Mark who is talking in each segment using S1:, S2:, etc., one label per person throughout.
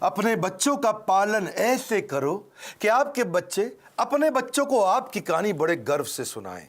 S1: अपने बच्चों का पालन ऐसे करो कि आपके बच्चे अपने बच्चों को आपकी कहानी बड़े गर्व से सुनाएं।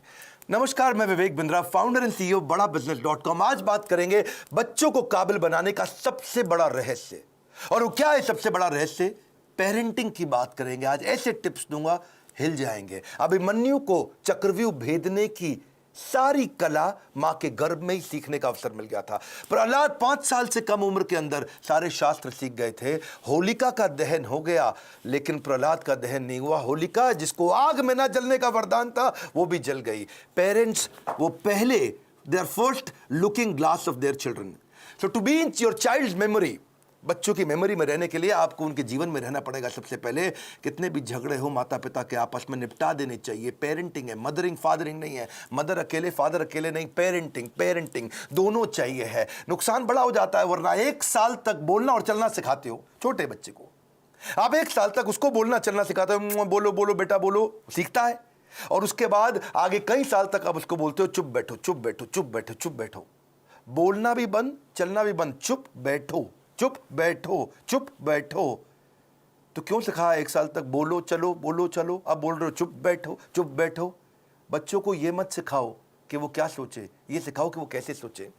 S1: नमस्कार, मैं Vivek Bindra, founder and CEO बड़ा बिजनेस.com। आज बात करेंगे बच्चों को काबिल बनाने का सबसे बड़ा रहस्य। और वो क्या है सबसे बड़ा रहस्य? पेरेंटिंग की बात करेंगे। आज ऐसे टिप्स दूंगा, हिल जाएंगे। अभिमन्यु को चक्रव्यूह भेदने की सारी कला मां के गर्भ में ही सीखने का अवसर मिल गया था। प्रहलाद 5 साल से कम उम्र के अंदर सारे शास्त्र सीख गए थे। होलिका का दहन हो गया, लेकिन प्रहलाद का दहन नहीं हुआ। होलिका, जिसको आग में ना जलने का वरदान था, वो भी जल गई। पेरेंट्स वो पहले, they are first looking glass of their children. So to be in your child memory, बच्चों की मेमोरी में रहने के लिए आपको उनके जीवन में रहना पड़ेगा। सबसे पहले कितने भी झगड़े हो माता पिता के आपस में निपटा देने चाहिए। पेरेंटिंग है, मदरिंग फादरिंग नहीं है। मदर अकेले फादर अकेले नहीं, पेरेंटिंग दोनों चाहिए है। नुकसान बड़ा हो जाता है, वरना 1 साल तक बोलना और चलना सिखाते हो छोटे बच्चे को। आप 1 साल तक उसको बोलना चलना सिखाते हो, बोलो बोलो बेटा बोलो, सीखता है। और उसके बाद आगे कई साल तक आप उसको बोलते हो चुप बैठो चुप बैठो चुप बैठो चुप बैठो। बोलना भी बंद, चलना भी बंद, चुप बैठो चुप बैठो चुप बैठो। तो क्यों सिखाया 1 साल तक बोलो चलो, अब बोल रहे हो चुप बैठो। बच्चों को यह मत सिखाओ कि वो क्या सोचे, ये सिखाओ कि वो कैसे सोचे।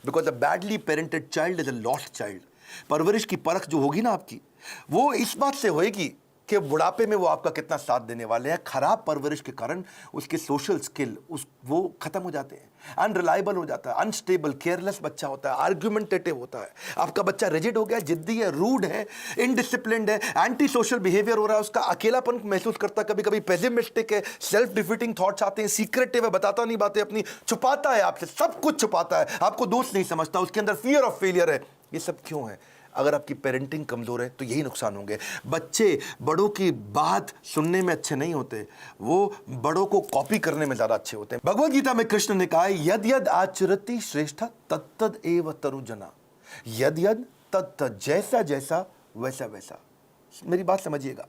S1: Because a badly parented child is a lost child. परवरिश की परख जो होगी ना आपकी, वो इस बात से होएगी कि बुढ़ापे में वो आपका कितना साथ देने वाले हैं। खराब परवरिश के कारण उसके सोशल स्किल वो खत्म हो जाते हैं, अनरिलायबल हो जाता है, अनस्टेबल, केयरलेस बच्चा होता है, आर्ग्यूमेंटेटिव होता है। आपका बच्चा रिजिड हो गया, जिद्दी है, रूड है, इनडिसिप्लिन्ड है, एंटी सोशल बिहेवियर हो रहा है, उसका अकेलापन महसूस करता है, कभी कभी पेसिमिस्टिक है, सेल्फ डिफीटिंग थॉट्स आते हैं, सीक्रेटिव है, बताता नहीं बातें अपनी, छुपाता है आपसे, सब कुछ छुपाता है, आपको दोस्त नहीं समझता, उसके अंदर फियर ऑफ फेलियर है। ये सब क्यों है? अगर आपकी पेरेंटिंग कमजोर है तो यही नुकसान होंगे। बच्चे बड़ों की बात सुनने में अच्छे नहीं होते, वो बड़ों को कॉपी करने में ज्यादा अच्छे होते हैं। भगवद गीता में कृष्ण ने कहा है, यद यद आचरति श्रेष्ठ तत्तद एव तरुजना। यद यद तत्तद, जैसा जैसा वैसा वैसा। मेरी बात समझिएगा,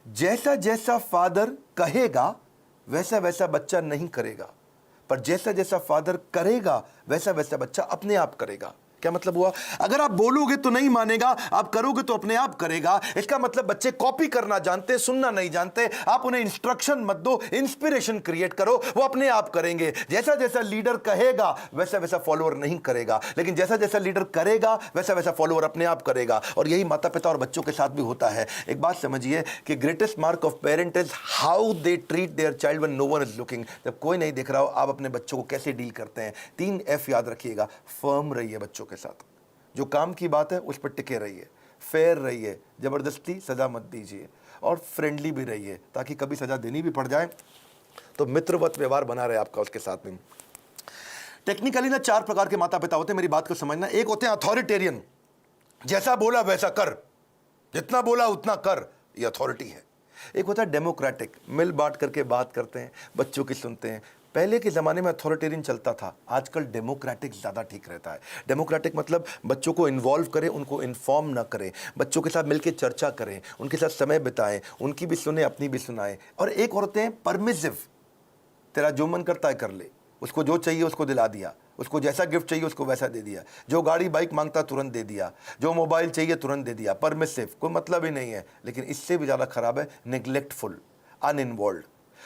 S1: जैसा जैसा फादर कहेगा वैसा वैसा बच्चा नहीं करेगा, पर जैसा जैसा फादर करेगा वैसा वैसा बच्चा अपने आप करेगा। क्या मतलब हुआ? अगर आप बोलोगे तो नहीं मानेगा, आप करोगे तो अपने आप करेगा। इसका मतलब बच्चे कॉपी करना जानते, सुनना नहीं जानते। आप उन्हें इंस्ट्रक्शन मत दो, इंस्पिरेशन क्रिएट करो, वो अपने आप करेंगे। जैसा जैसा लीडर कहेगा वैसा वैसा फॉलोअर नहीं करेगा, लेकिन जैसा जैसा लीडर करेगा वैसा वैसा फॉलोअर अपने आप करेगा। और यही माता पिता और बच्चों के साथ भी होता है। एक बात समझिए कि greatest mark of parent is how they treat their child when no one is looking. जब कोई नहीं देख रहा हो, आप अपने बच्चों को कैसे डील करते हैं। 3 F याद रखिएगा। फर्म रहिए बच्चों के साथ, जो काम की बात है उस पर टिके रहिए, फेयर रहिए, जबरदस्ती सजा मत दीजिए, और फ्रेंडली भी रहिए, ताकि कभी सजा देनी भी पड़ जाए तो मित्रवत व्यवहार बना रहे आपका उसके साथ में। टेक्निकली ना 4 प्रकार के माता पिता होते हैं, मेरी बात को समझना। एक होते हैं अथॉरिटेरियन, जैसा बोला वैसा कर, जितना बोला उतना कर, ये अथॉरिटी है। एक होता है डेमोक्रेटिक, मिल बांट करके बात करते हैं, बच्चों की सुनते हैं। पहले के ज़माने में अथॉरिटेरियन चलता था, आजकल डेमोक्रेटिक ज़्यादा ठीक रहता है। डेमोक्रेटिक मतलब बच्चों को इन्वॉल्व करें, उनको इन्फॉर्म ना करें, बच्चों के साथ मिलकर चर्चा करें, उनके साथ समय बिताएं, उनकी भी सुने, अपनी भी सुनाएं। और एक होते हैं परमिसिव, तेरा जो मन करता है कर ले, उसको जो चाहिए उसको दिला दिया, उसको जैसा गिफ्ट चाहिए उसको वैसा दे दिया, जो गाड़ी बाइक मांगता तुरंत दे दिया, जो मोबाइल चाहिए तुरंत दे दिया। परमिसिव, कोई मतलब ही नहीं है। लेकिन इससे भी ज़्यादा खराब है नेग्लेक्टफुल, अनइन्वॉल्व।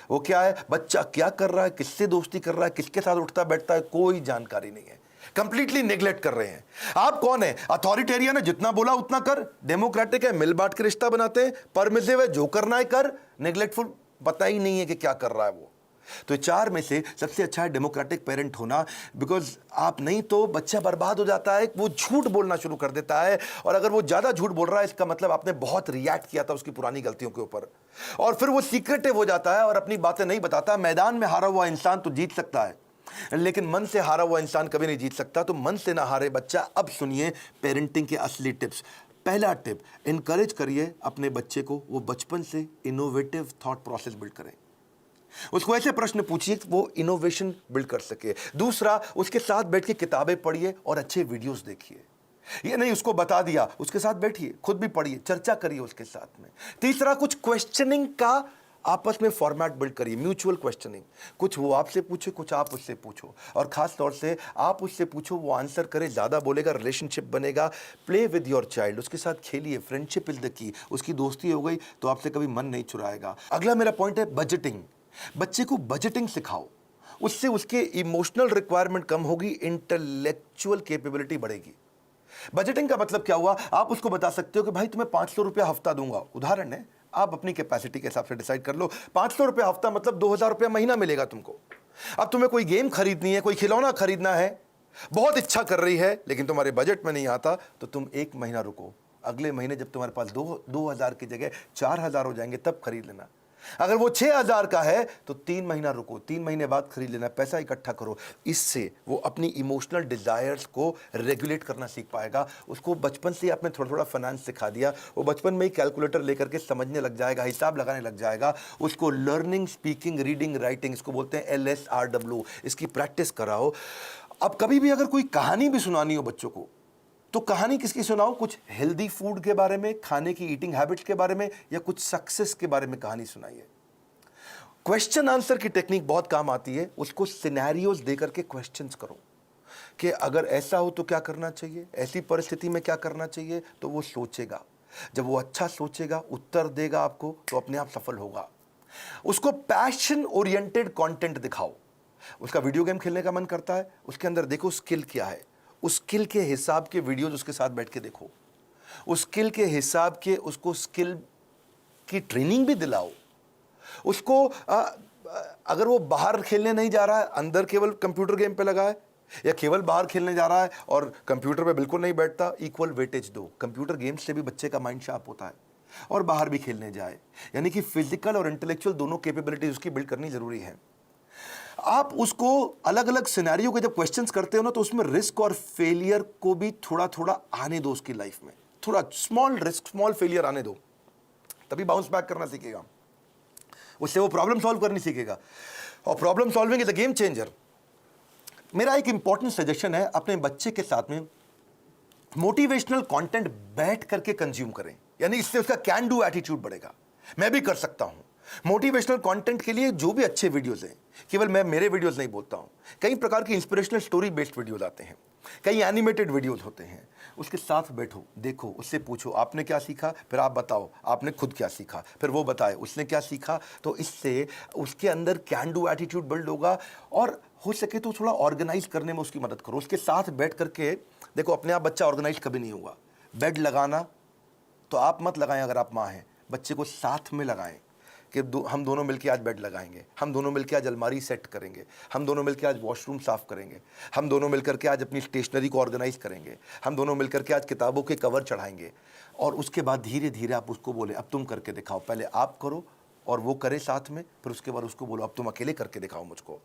S1: वो क्या है? बच्चा क्या कर रहा है, किससे दोस्ती कर रहा है, किसके साथ उठता बैठता है, कोई जानकारी नहीं है, कंप्लीटली नेग्लेक्ट कर रहे हैं। आप कौन है? अथॉरिटेरियन है, जितना बोला उतना कर। डेमोक्रेटिक है, मिल बांट के रिश्ता बनाते हैं। परमिसिव है, जो करना है कर। नेग्लेक्टफुल, पता ही नहीं है कि क्या कर रहा है वो। तो 4 में से सबसे अच्छा है डेमोक्रेटिक पेरेंट होना। बिकॉज आप नहीं तो बच्चा बर्बाद हो जाता है, वो झूठ बोलना शुरू कर देता है। और अगर वो ज्यादा झूठ बोल रहा है, इसका मतलब आपने बहुत रिएक्ट किया था उसकी पुरानी गलतियों के ऊपर, और फिर वो सीक्रेटिव हो जाता है और अपनी बातें नहीं बताता। मैदान में हारा हुआ इंसान तो जीत सकता है, लेकिन मन से हारा हुआ इंसान कभी नहीं जीत सकता। तो मन से ना हारे बच्चा। अब सुनिए पेरेंटिंग के असली टिप्स। पहला टिप, इनकरेज करिए अपने बच्चे को, वो बचपन से इनोवेटिव थॉट प्रोसेस बिल्ड करें। उसको ऐसे प्रश्न पूछिए कि वो इनोवेशन बिल्ड कर सके। दूसरा, उसके साथ बैठ के किताबें पढ़िए और अच्छे वीडियोस देखिए। ये नहीं उसको बता दिया, उसके साथ बैठिए, खुद भी पढ़िए, चर्चा करिए उसके साथ में। तीसरा, कुछ क्वेश्चनिंग का आपस में फॉर्मेट बिल्ड करिए, म्यूचुअल क्वेश्चनिंग, कुछ वो आपसे पूछे, कुछ आप उससे पूछो, और खास तौर से आप उससे पूछो, वो आंसर करे, ज़्यादा बोलेगा, रिलेशनशिप बनेगा। प्ले विद योर चाइल्ड, उसके साथ खेलिए, फ्रेंडशिप इज द की। उसकी दोस्ती हो गई तो आपसे कभी मन नहीं चुराएगा। अगला मेरा पॉइंट है बजटिंग। बच्चे को बजटिंग सिखाओ, उससे उसके इमोशनल रिक्वायरमेंट कम होगी, इंटेलेक्चुअल कैपेबिलिटी बढ़ेगी। बजटिंग का मतलब क्या हुआ, आप उसको बता सकते हो कि भाई तुम्हें 500 रुपया हफ्ता दूंगा, उदाहरण है, आप अपनी कैपेसिटी के हिसाब से डिसाइड कर लो। 500 रुपया हफ्ता मतलब 2000 रुपया महीना मिलेगा तुमको। अब तुम्हें कोई गेम खरीदनी है, कोई खिलौना खरीदना है, बहुत इच्छा कर रही है, लेकिन तुम्हारे बजट में नहीं आता, तो तुम एक महीना रुको, अगले महीने जब तुम्हारे पास 2000 की जगह 4000 हो जाएंगे तब खरीद लेना। अगर वो 6000 का है तो 3 महीना रुको, 3 महीने बाद खरीद लेना, पैसा इकट्ठा करो। इससे वो अपनी इमोशनल डिजायर्स को रेगुलेट करना सीख पाएगा। उसको बचपन से आपने थोड़ा थोड़ा फाइनेंस सिखा दिया, वो बचपन में ही कैलकुलेटर लेकर के समझने लग जाएगा, हिसाब लगाने लग जाएगा। उसको लर्निंग, स्पीकिंग, रीडिंग, राइटिंग, इसको बोलते हैं LSRW, इसकी प्रैक्टिस कराओ। अब कभी भी अगर कोई कहानी भी सुनानी हो बच्चों को, तो कहानी किसकी सुनाओ, कुछ हेल्दी फूड के बारे में, खाने की ईटिंग हैबिट्स के बारे में, या कुछ सक्सेस के बारे में कहानी सुनाइए। क्वेश्चन आंसर की टेक्निक बहुत काम आती है। उसको सिनेरियोज देकर के क्वेश्चंस करो कि अगर ऐसा हो तो क्या करना चाहिए, ऐसी परिस्थिति में क्या करना चाहिए, तो वो सोचेगा। जब वो अच्छा सोचेगा, उत्तर देगा आपको, तो अपने आप सफल होगा। उसको पैशन ओरिएंटेड कंटेंट दिखाओ। उसका वीडियो गेम खेलने का मन करता है, उसके अंदर देखो स्किल क्या है, उस स्किल के हिसाब के वीडियोज उसके साथ बैठ के देखो, उस स्किल के हिसाब के उसको स्किल की ट्रेनिंग भी दिलाओ। उसको अगर वो बाहर खेलने नहीं जा रहा है, अंदर केवल कंप्यूटर गेम पे लगा है, या केवल बाहर खेलने जा रहा है और कंप्यूटर पे बिल्कुल नहीं बैठता, इक्वल वेटेज दो। कंप्यूटर गेम्स से भी बच्चे का माइंड शार्प होता है, और बाहर भी खेलने जाए। यानी कि फिजिकल और इंटेलेक्चुअल दोनों कैपेबिलिटीज उसकी बिल्ड करनी जरूरी है। आप उसको अलग अलग सिनेरियो के जब क्वेश्चंस करते हो ना, तो उसमें रिस्क और फेलियर को भी थोड़ा थोड़ा आने दो उसकी लाइफ में। थोड़ा स्मॉल रिस्क, स्मॉल फेलियर आने दो, तभी बाउंस बैक करना सीखेगा। उससे वो प्रॉब्लम सॉल्व करनी सीखेगा, और problem solving is a game changer. मेरा एक इंपॉर्टेंट सजेशन है, अपने बच्चे के साथ में मोटिवेशनल कंटेंट बैठ करके कंज्यूम करें, यानी इससे उसका कैन डू एटीट्यूड बढ़ेगा। मैं भी कर सकता हूं। मोटिवेशनल कंटेंट के लिए जो भी अच्छे वीडियोस हैं, केवल मैं मेरे वीडियोस नहीं बोलता हूं, कई प्रकार की इंस्पिरेशनल स्टोरी बेस्ड वीडियोस आते हैं, कई एनिमेटेड वीडियोस होते हैं। उसके साथ बैठो, देखो, उससे पूछो आपने क्या सीखा, फिर आप बताओ आपने खुद क्या सीखा, फिर वो बताए उसने क्या सीखा। तो इससे उसके अंदर कैन डू एटीट्यूड बिल्ड होगा, और हो सके तो थोड़ा ऑर्गेनाइज करने में उसकी मदद करो। उसके साथ बैठ करके देखो, अपने आप बच्चा ऑर्गेनाइज कभी नहीं होगा। बेड लगाना तो आप मत लगाएं, अगर आप माँ हैं, बच्चे को साथ में लगाएं कि हम दोनों मिलकर आज बेड लगाएंगे, हम दोनों मिलकर आज अलमारी सेट करेंगे, हम दोनों मिलकर आज वॉशरूम साफ करेंगे, हम दोनों मिलकर के आज अपनी स्टेशनरी को ऑर्गेनाइज करेंगे, हम दोनों मिलकर के आज किताबों के कवर चढ़ाएंगे। और उसके बाद धीरे धीरे आप उसको बोले अब तुम करके दिखाओ, पहले आप करो और वो करे साथ में, फिर उसके बाद उसको बोलो अब तुम अकेले करके दिखाओ मुझको।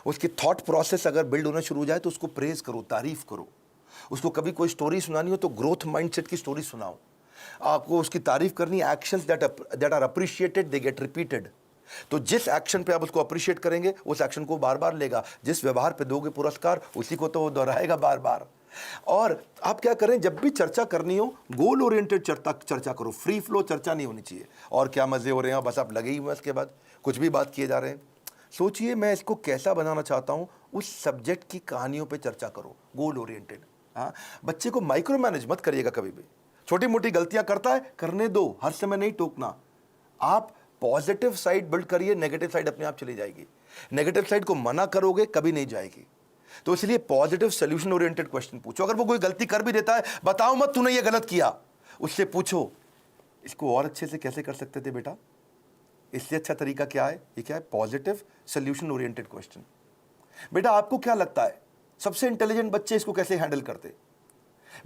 S1: उसकी थॉट प्रोसेस अगर बिल्ड होना शुरू हो जाए तो उसको प्रेज करो, तारीफ करो। उसको कभी कोई स्टोरी सुनानी हो तो ग्रोथ माइंडसेट की स्टोरी सुनाओ। आपको उसकी तारीफ करनी, actions that are appreciated they get repeated. तो जिस एक्शन पे आप उसको अप्रिशिएट करेंगे, उस एक्शन को बार बार लेगा। जिस व्यवहार पे दोगे पुरस्कार, उसी को तो वो दोहराएगा बार बार। और आप क्या करें, जब भी चर्चा करनी हो, गोल ओरिएंटेड चर्चा करो, फ्री फ्लो चर्चा नहीं होनी चाहिए। और क्या मजे हो रहे हैं, बस आप लगे ही हुए, इसके बाद कुछ भी बात किए जा रहे हैं। सोचिए मैं इसको कैसा बनाना चाहता हूं, उस सब्जेक्ट की कहानियों पे चर्चा करो, गोल ओरिएंटेड। हाँ, बच्चे को माइक्रो मैनेज मत करिएगा कभी भी। छोटी मोटी गलतियां करता है, करने दो, हर समय नहीं टोकना। आप पॉजिटिव साइड बिल्ड करिए, नेगेटिव साइड अपने आप चली जाएगी। नेगेटिव साइड को मना करोगे कभी नहीं जाएगी। तो इसलिए पॉजिटिव सोल्यूशन ओरिएंटेड क्वेश्चन पूछो। अगर वो कोई गलती कर भी देता है, बताओ मत तूने ये गलत किया, उससे पूछो इसको और अच्छे से कैसे कर सकते थे बेटा, इससे अच्छा तरीका क्या है। ये क्या है, पॉजिटिव सोल्यूशन ओरिएंटेड क्वेश्चन। बेटा आपको क्या लगता है सबसे इंटेलिजेंट बच्चे इसको कैसे हैंडल करते,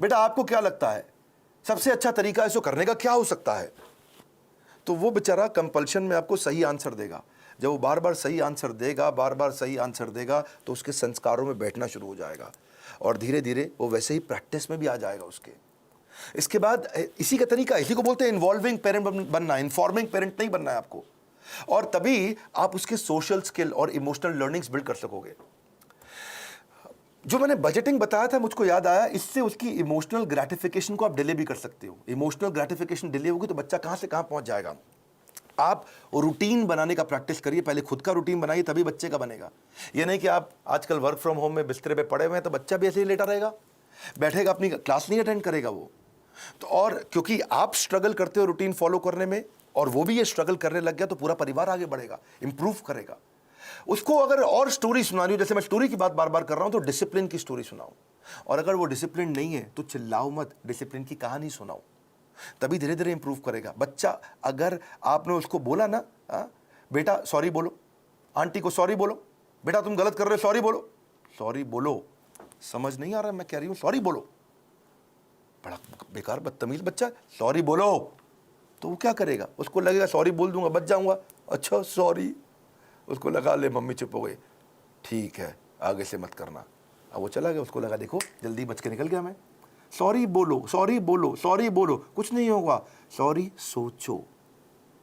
S1: बेटा आपको क्या लगता है सबसे अच्छा तरीका इसको करने का क्या हो सकता है। तो वो बेचारा कंपल्शन में आपको सही आंसर देगा। जब वो बार बार सही आंसर देगा, बार बार सही आंसर देगा, तो उसके संस्कारों में बैठना शुरू हो जाएगा, और धीरे धीरे वो वैसे ही प्रैक्टिस में भी आ जाएगा उसके। इसके बाद इसी का तरीका, इसी को बोलते हैं इन्वॉल्विंग पेरेंट बनना, इन्फॉर्मिंग पेरेंट नहीं बनना है आपको। और तभी आप उसके सोशल स्किल और इमोशनल लर्निंग्स बिल्ड कर सकोगे। जो मैंने बजटिंग बताया था, मुझको याद आया, इससे उसकी इमोशनल ग्रेटिफिकेशन को आप डिले भी कर सकते हो। इमोशनल ग्रेटिफिकेशन डिले होगी तो बच्चा कहां से कहां पहुंच जाएगा। आप रूटीन बनाने का प्रैक्टिस करिए, पहले खुद का रूटीन बनाइए, तभी बच्चे का बनेगा। ये नहीं कि आप आजकल वर्क फ्रॉम होम में बिस्तरे पे पड़े हुए हैं तो बच्चा भी ऐसे ही लेटा रहेगा, बैठेगा, अपनी क्लास नहीं अटेंड करेगा वो। तो और क्योंकि आप स्ट्रगल करते हो रूटीन फॉलो करने में और वो भी ये स्ट्रगल करने लग गया, तो पूरा परिवार आगे बढ़ेगा, इंप्रूव करेगा। उसको अगर और स्टोरी सुनानी हो, जैसे मैं स्टोरी की बात बार बार कर रहा हूं, तो डिसिप्लिन की स्टोरी सुनाओ। और अगर वो डिसिप्लिन नहीं है तो चिल्लाओ मत, डिसिप्लिन की कहानी सुनाओ, तभी धीरे धीरे इंप्रूव करेगा बच्चा। अगर आपने उसको बोला ना, बेटा सॉरी बोलो, आंटी को सॉरी बोलो, बेटा तुम गलत कर रहे हो सॉरी बोलो, सॉरी बोलो, समझ नहीं आ रहा मैं कह रही हूं सॉरी बोलो, बड़ा बेकार बदतमीज बच्चा, सॉरी बोलो। तो वो क्या करेगा, उसको लगेगा सॉरी बोल दूंगा बच जाऊंगा, अच्छा सॉरी, उसको लगा ले मम्मी चुप हो गई, ठीक है आगे से मत करना। अब वो चला गया, उसको लगा देखो जल्दी बच के निकल गया मैं, सॉरी बोलो सॉरी बोलो सॉरी बोलो, कुछ नहीं होगा, सॉरी सोचो,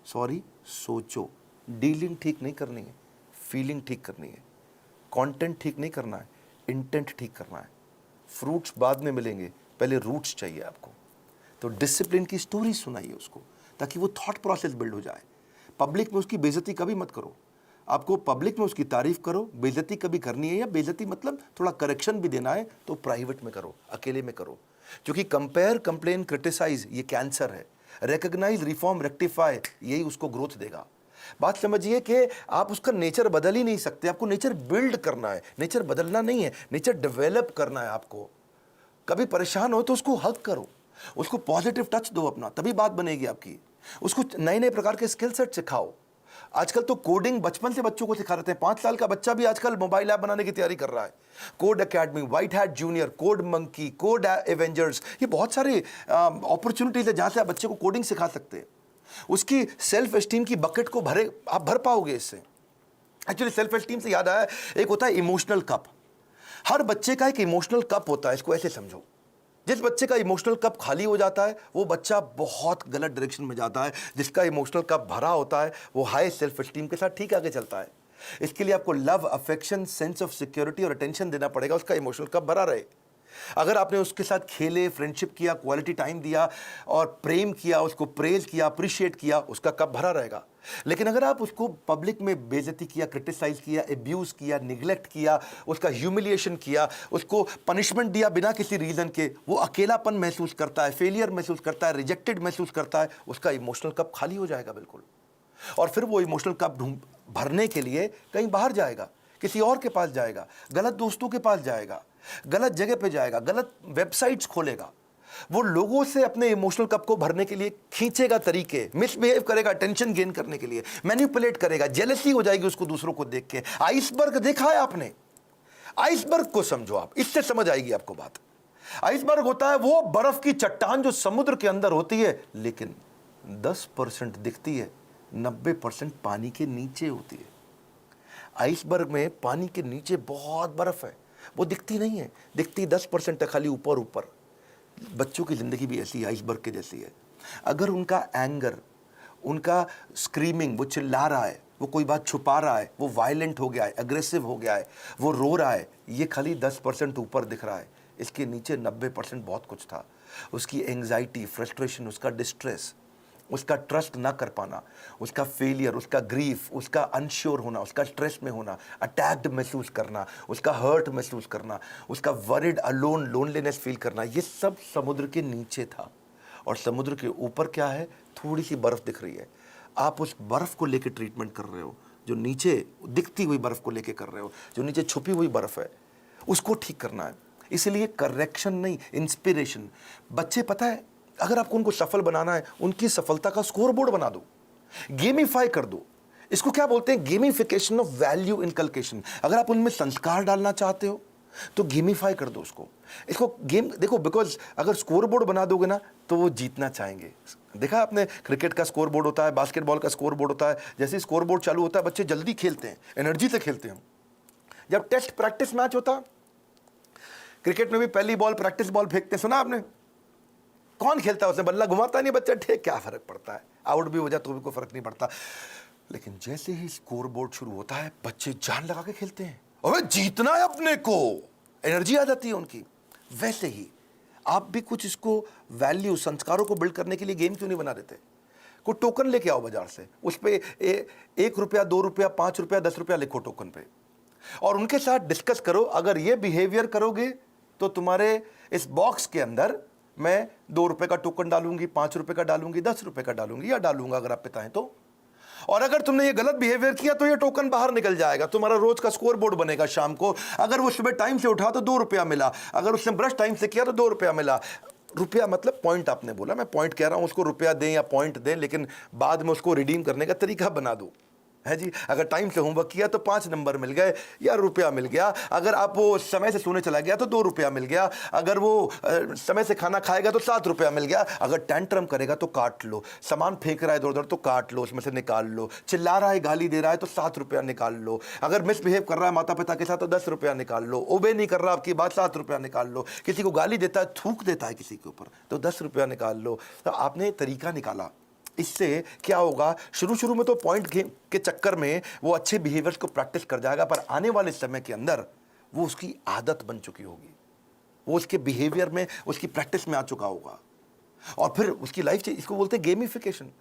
S1: सॉरी सोचो। डीलिंग ठीक नहीं करनी है, फीलिंग ठीक करनी है, कंटेंट ठीक नहीं करना है, इंटेंट ठीक करना है। फ्रूट्स बाद में मिलेंगे, पहले रूट्स चाहिए आपको। तो डिसिप्लिन की स्टोरी सुनाइए उसको, ताकि वो थॉट प्रोसेस बिल्ड हो जाए। पब्लिक में उसकी बेइज्जती कभी मत करो, आपको पब्लिक में उसकी तारीफ करो, बेइज्जती कभी करनी है, या बेइज्जती मतलब थोड़ा करेक्शन भी देना है तो प्राइवेट में करो, अकेले में करो। क्योंकि कंपेयर, कंप्लेन, क्रिटिसाइज ये कैंसर है, रिकॉग्नाइज, रिफॉर्म, रेक्टिफाई यही उसको ग्रोथ देगा। बात समझिए कि आप उसका नेचर बदल ही नहीं सकते, आपको नेचर बिल्ड करना है, नेचर बदलना नहीं है, नेचर डेवलप करना है आपको। कभी परेशान हो तो उसको हक करो, उसको पॉजिटिव टच दो अपना, तभी बात बनेगी आपकी। उसको नए नए प्रकार के स्किल सेट सिखाओ। आजकल तो कोडिंग बचपन से बच्चों को सिखा रहे हैं, 5 साल का बच्चा भी आजकल मोबाइल ऐप बनाने की तैयारी कर रहा है। Code academy, white hat junior, code monkey, code Avengers, ये बहुत सारे अपॉर्चुनिटीज है जहां से आप बच्चे को कोडिंग सिखा सकते हैं। उसकी सेल्फ एस्टीम की बकेट को आप भर पाओगे इससे। एक्चुअली सेल्फ एस्टीम से याद आया, एक होता है इमोशनल कप। हर बच्चे का एक इमोशनल कप होता है, इसको ऐसे समझो। जिस बच्चे का इमोशनल कप खाली हो जाता है वो बच्चा बहुत गलत डायरेक्शन में जाता है, जिसका इमोशनल कप भरा होता है वो हाई सेल्फ एस्टीम के साथ ठीक आगे चलता है। इसके लिए आपको love, affection, sense of security और अटेंशन देना पड़ेगा, उसका इमोशनल कप भरा रहे। अगर आपने उसके साथ खेले, फ्रेंडशिप किया, क्वालिटी टाइम दिया और प्रेम किया, उसको प्रेज किया, अप्रिशिएट किया, उसका कप भरा रहेगा। लेकिन अगर आप उसको पब्लिक में बेइज्जती किया, क्रिटिसाइज किया, एब्यूज किया, निगलेक्ट किया, उसका ह्यूमिलिएशन किया, उसको पनिशमेंट दिया बिना किसी रीजन के, वो अकेलापन महसूस करता है, फेलियर महसूस करता है, रिजेक्टेड महसूस करता है, उसका इमोशनल कप खाली हो जाएगा बिल्कुल। और फिर वो इमोशनल कप भरने के लिए कहीं बाहर जाएगा, किसी और के पास जाएगा, गलत दोस्तों के पास जाएगा, गलत जगह पे जाएगा, गलत वेबसाइट्स खोलेगा, वो लोगों से अपने इमोशनल कप को भरने के लिए खींचेगा तरीके, मिसबिहेव करेगा अटेंशन गेन करने के लिए, मैनिपुलेट करेगा, जेलसी हो जाएगी उसको दूसरों को देख के। आइसबर्ग देखा है आपने? आइसबर्ग को समझो आप, इससे समझ आएगी आपको बात। आइसबर्ग होता है वो बर्फ की चट्टान जो समुद्र के अंदर होती है, लेकिन 10% दिखती है, 90% पानी के नीचे होती है। आइसबर्ग में पानी के नीचे बहुत बर्फ है, वो दिखती नहीं है, दिखती 10% है, खाली ऊपर ऊपर। बच्चों की ज़िंदगी भी ऐसी आइसबर्ग के जैसी है। अगर उनका एंगर, उनका स्क्रीमिंग, वो चिल्ला रहा है, वो कोई बात छुपा रहा है, वो वायलेंट हो गया है, अग्रेसिव हो गया है, वो रो रहा है, ये खाली 10% ऊपर दिख रहा है, इसके नीचे 90% बहुत कुछ था। उसकी एंग्जाइटी, फ्रस्ट्रेशन, उसका डिस्ट्रेस, उसका ट्रस्ट ना कर पाना, उसका फेलियर, उसका ग्रीफ, उसका अनश्योर होना, उसका स्ट्रेस में होना, अटैक्ड महसूस करना, उसका हर्ट महसूस करना, उसका वरिड, अलोन, लोनलीनेस फील करना, ये सब समुद्र के नीचे था। और समुद्र के ऊपर क्या है? थोड़ी सी बर्फ दिख रही है। आप उस बर्फ को लेकर ट्रीटमेंट कर रहे हो, जो नीचे दिखती हुई बर्फ को लेकर कर रहे हो, जो नीचे छुपी हुई बर्फ है, उसको ठीक करना है। इसलिए करेक्शन नहीं, इंस्पिरेशन। बच्चे, पता है, अगर आपको उनको सफल बनाना है, उनकी सफलता का स्कोर बोर्ड बना दो, गेमिफाई कर दो। इसको क्या बोलते हैं? Gamification of value inculcation. अगर आप उनमें संस्कार डालना चाहते हो तो गेमिफाई कर दो इसको गेम देखो, बिकॉज अगर स्कोर बोर्ड बना दोगे ना तो वो जीतना चाहेंगे। देखा आपने, क्रिकेट का स्कोर बोर्ड होता है, बास्केटबॉल का स्कोर बोर्ड होता है। जैसे स्कोर बोर्ड चालू होता है, बच्चे जल्दी खेलते हैं, एनर्जी से खेलते हैं। जब टेस्ट प्रैक्टिस मैच होता, क्रिकेट में भी पहली बॉल प्रैक्टिस बॉल फेंकते, सुना आपने? कौन खेलता है? उसने बल्ला घुमाता नहीं बच्चा, ठीक, क्या फर्क पड़ता है, आउट भी हो जाए तो भी कोई फर्क नहीं पड़ता। लेकिन जैसे ही स्कोर बोर्ड शुरू होता है, बच्चे जान लगा के खेलते हैं, अबे जीतना है अपने को, एनर्जी आ जाती है उनकी। वैसे ही आप भी कुछ इसको वैल्यू, संस्कारों को बिल्ड करने के लिए गेम क्यों नहीं बना देते? कोई टोकन लेके आओ बाजार से, उस पर 1 रुपया, 2 रुपया, 5 रुपया, 10 रुपया लिखो टोकन पे, और उनके साथ डिस्कस करो। अगर ये बिहेवियर करोगे तो तुम्हारे इस बॉक्स के अंदर मैं 2 रुपए का टोकन डालूंगी, 5 रुपए का डालूंगी, 10 रुपए का डालूंगी या डालूंगा अगर आप पिता हैं तो। और अगर तुमने ये गलत बिहेवियर किया तो ये टोकन बाहर निकल जाएगा, तुम्हारा रोज का स्कोर बोर्ड बनेगा शाम को। अगर वो सुबह टाइम से उठा तो 2 रुपया मिला, अगर उसने ब्रश टाइम से किया तो 2 रुपया मिला। रुपया मतलब पॉइंट, आपने बोला, मैं पॉइंट कह रहा हूं, उसको रुपया दें या पॉइंट दें, लेकिन बाद में उसको रिडीम करने का तरीका बना दो, है जी। अगर टाइम से होमवर्क किया तो 5 नंबर मिल गए या रुपया मिल गया। अगर आप वो समय से सोने चला गया तो 2 रुपया मिल गया। अगर वो समय से खाना खाएगा तो 7 रुपया मिल गया। अगर टेंट्रम करेगा तो काट लो, सामान फेंक रहा है इधर उधर तो काट लो, उसमें से निकाल लो, चिल्ला रहा है, गाली दे रहा है तो 7 रुपया निकाल लो। अगर मिसबिहेव कर रहा है माता पिता के साथ तो 10 रुपया निकाल लो। ओबे नहीं कर रहा आपकी बात, 7 रुपया निकाल लो। किसी को गाली देता है, थूक देता है किसी के ऊपर तो 10 रुपया निकाल लो। तो आपने तरीका निकाला। इससे क्या होगा, शुरू शुरू में तो पॉइंट के चक्कर में वो अच्छे बिहेवियर्स को प्रैक्टिस कर जाएगा, पर आने वाले समय के अंदर वो उसकी आदत बन चुकी होगी, वो उसके बिहेवियर में, उसकी प्रैक्टिस में आ चुका होगा, और फिर उसकी लाइफ चेंज। इसको बोलते हैं गेमिफिकेशन।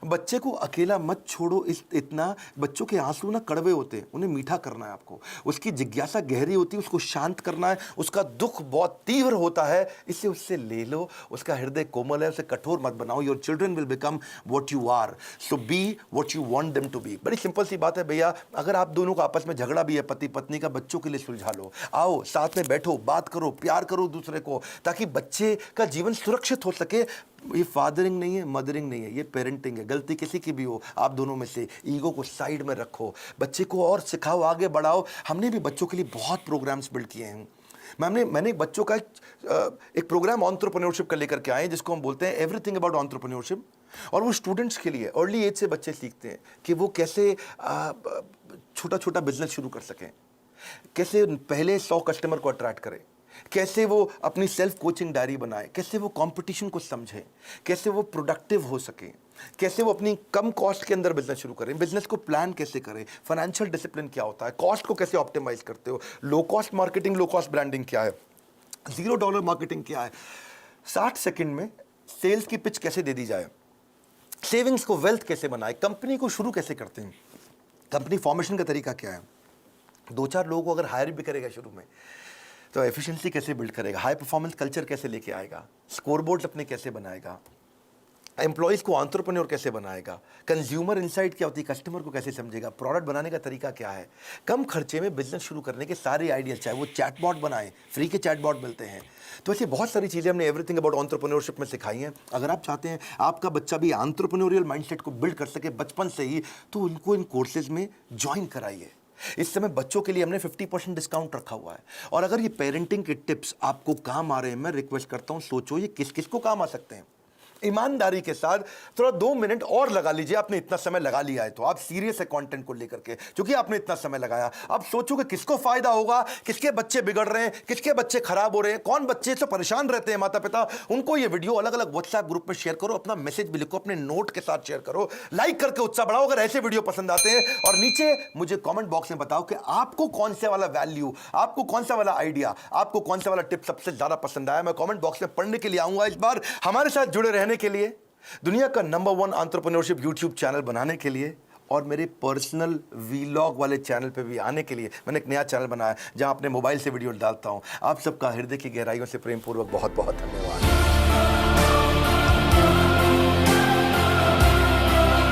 S1: बच्चे को अकेला मत छोड़ो इतना। बच्चों के आंसू ना कड़वे होते हैं, उन्हें मीठा करना है आपको। उसकी जिज्ञासा गहरी होती है, उसको शांत करना है। उसका दुख बहुत तीव्र होता है, इससे उससे ले लो। उसका हृदय कोमल है, उसे कठोर मत बनाओ। Your children will become what you are, so be what you want them to be. बड़ी सिंपल सी बात है भैया। अगर आप दोनों का आपस में झगड़ा भी है पति पत्नी का, बच्चों के लिए सुलझा लो। आओ साथ में बैठो, बात करो, प्यार करो दूसरे को, ताकि बच्चे का जीवन सुरक्षित हो सके। ये फादरिंग नहीं है, मदरिंग नहीं है, ये पेरेंटिंग है। गलती किसी की भी हो, आप दोनों में से ईगो को साइड में रखो, बच्चे को और सिखाओ, आगे बढ़ाओ। हमने भी बच्चों के लिए बहुत प्रोग्राम्स बिल्ड किए हैं। मैंने बच्चों का एक प्रोग्राम एंटरप्रेन्योरशिप का लेकर के आए, जिसको हम बोलते हैं एवरीथिंग अबाउट एंटरप्रेन्योरशिप। और वो स्टूडेंट्स के लिए, अर्ली एज से बच्चे सीखते हैं कि वो कैसे छोटा छोटा बिजनेस शुरू कर सकें, कैसे पहले 100 कस्टमर को अट्रैक्ट करें, कैसे वो अपनी सेल्फ कोचिंग डायरी बनाए, कैसे वो कंपटीशन को समझें, कैसे वो प्रोडक्टिव हो सके, कैसे वो अपनी कम कॉस्ट के अंदर बिजनेस शुरू करें, बिजनेस को प्लान कैसे करें, फाइनेंशियल डिसिप्लिन क्या होता है, कॉस्ट को कैसे ऑप्टिमाइज करते हो, low cost marketing, low cost branding क्या है, $0 मार्केटिंग क्या है, 60 सेकंड में सेल्स की पिच कैसे दे दी जाए, सेविंग्स को वेल्थ कैसे बनाए, कंपनी को शुरू कैसे करते हैं, कंपनी फॉर्मेशन का तरीका क्या है, 2-4 लोगों को अगर हायर भी करेगा शुरू में तो एफिशिएंसी कैसे बिल्ड करेगा, हाई परफॉर्मेंस कल्चर कैसे लेके आएगा, स्कोरबोर्ड अपने कैसे बनाएगा, एम्प्लॉइज़ को एंटरप्रेन्योर कैसे बनाएगा, कंज्यूमर इनसाइट क्या होती है, कस्टमर को कैसे समझेगा, प्रोडक्ट बनाने का तरीका क्या है, कम खर्चे में बिजनेस शुरू करने के सारे आइडियाज, चाहे वो चैटबॉट बनाएं, फ्री के चैटबॉट मिलते हैं। तो ऐसी बहुत सारी चीज़ें हमने एवरीथिंग अबाउट एंटरप्रेन्योरशिप में सिखाई हैं। अगर आप चाहते हैं आपका बच्चा भी एंटरप्रेन्योरियल माइंडसेट को बिल्ड कर सके बचपन से ही, तो उनको इन कोर्सेज में ज्वाइन कराइए। इस समय बच्चों के लिए हमने 50% डिस्काउंट रखा हुआ है। और अगर ये पेरेंटिंग के टिप्स आपको काम आ रहे हैं, मैं रिक्वेस्ट करता हूं सोचो ये किस किस को काम आ सकते हैं। ईमानदारी के साथ थोड़ा 2 मिनट और लगा लीजिए। आपने इतना समय लगा लिया है तो आप सीरियस है कंटेंट को लेकर के, क्योंकि आपने इतना समय लगाया। अब सोचो कि किसको फायदा होगा, किसके बच्चे बिगड़ रहे हैं, किसके बच्चे खराब हो रहे हैं, कौन बच्चे से परेशान रहते हैं माता पिता, उनको ये वीडियो अलग अलग व्हाट्सएप ग्रुप में शेयर करो, अपना मैसेज भी लिखो, अपने नोट के साथ शेयर करो, लाइक करके उत्साह बढ़ाओ अगर ऐसे वीडियो पसंद आते हैं। और नीचे मुझे कॉमेंट बॉक्स में बताओ कि आपको कौन सा वाला वैल्यू, आपको कौन सा वाला आइडिया, आपको कौन सा वाला टिप सबसे ज्यादा पसंद आया। मैं कॉमेंट बॉक्स में पढ़ने के लिए आऊंगा। इस बार हमारे साथ जुड़े रहने के लिए, दुनिया का नंबर 1 एंटरप्रेन्योरशिप यूट्यूब चैनल बनाने के लिए और मेरे पर्सनल वीलॉग वाले चैनल पे भी आने के लिए मैंने एक नया चैनल बनाया जहां अपने मोबाइल से वीडियो डालता हूं। आप सबका हृदय की गहराइयों से प्रेम पूर्वक बहुत बहुत धन्यवाद।